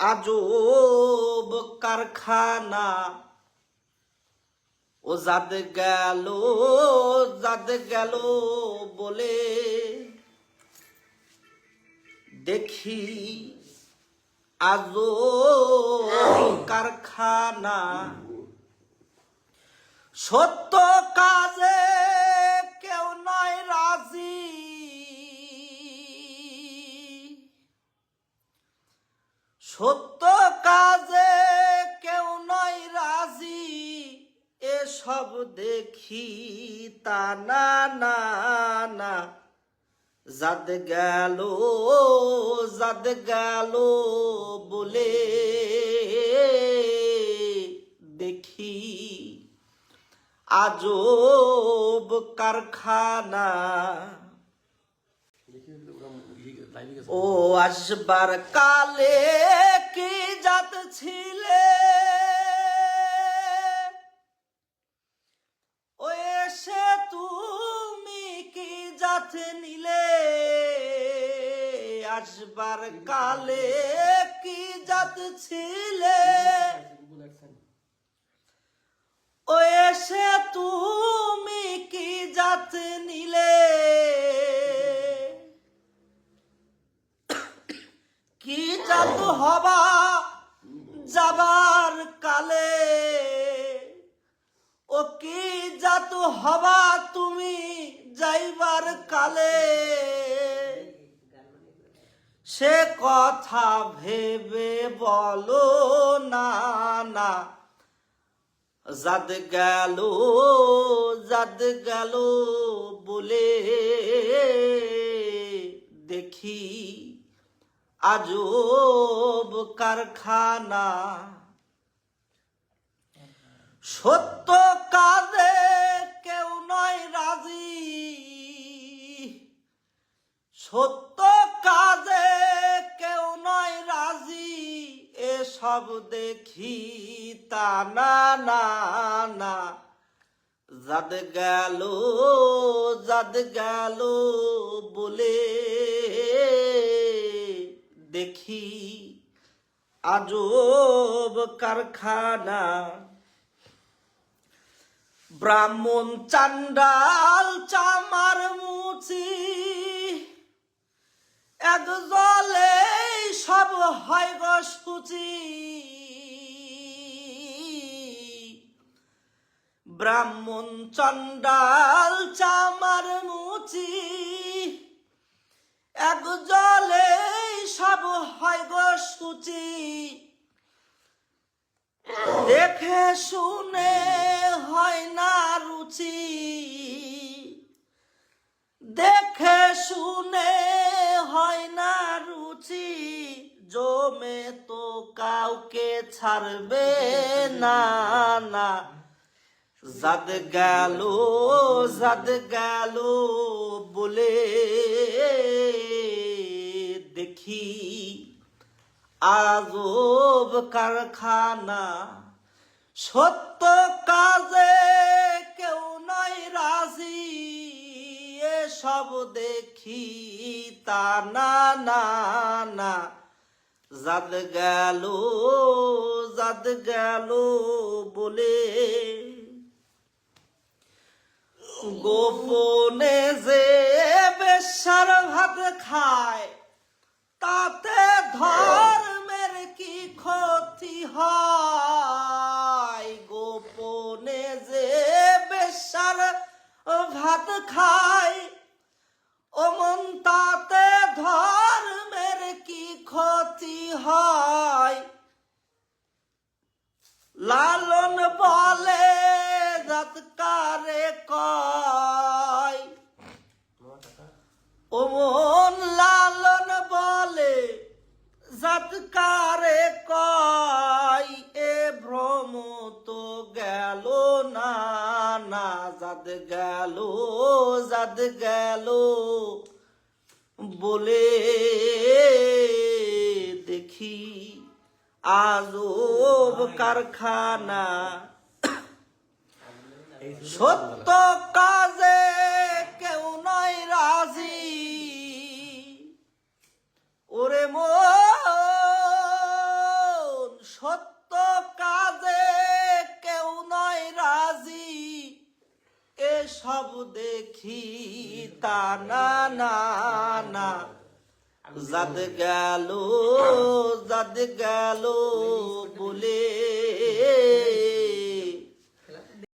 আজব কারখানা ও জাদ গেল বলে দেখি আজব কারখানা সত্য কাজে কেউ নয় রাজি সত্য কাজে কেউ নয় রাজি এসব দেখি তা না না না জাদ গেল বলে দেখি আজব কারখানা ও আসবার কালে কি জাত ছিলে ও এসে তুমি কি জাত নিলে আসবার কালে কি জাত ছিলে ও এসে তুমি কি জাত নিলে কি জাত হবা যাবার কালে ও কি জাত হবা তুমি যাইবার কালে সে কথা ভেবে বলো না না জাদ গেল বলে দেখি আজব কারখানা সত্য কাজে কেউ নয় রাজি সত্য কাজে কেউ নয় রাজি এসব দেখি তা না না না জাদ গেল বলে দেখি আজব কারখানা ব্রাহ্মণ চান্ডাল চামার মুচি এক জলে সব হয় গো সূচি ব্রাহ্মণ চন্ডাল চামার মুচি এক জলে সব হয় গো সূচি দেখে শুনে হয় না রুচি দেখে শুনে হয় না রুচি জমে তো কাউকে ছাড়বে না না জাদ গেল বলে দেখি আজব কারখানা সত্য কাজে কেউ নয় রাজি এসব দেখি তা না না না জাদ গেল বলে গোপনে যে বেশ্যার ভাত খায় তাতে ধর্মের কি ক্ষতি হয় গোপনে যে বেশ্যার ভাত খায় ওমন তাতে ধর্মের কি ক্ষতি হয় লালন বলে জাত কারে কয় ওমন লালন বলে জাত কারে কয় এ ভ্রম তো গেল না না জাত গেল বলে দেখি আজব কারখানা সত্য কাজে কেউ নয় রাজি ওরে সব দেখি তা না না না জাদ গেল বলে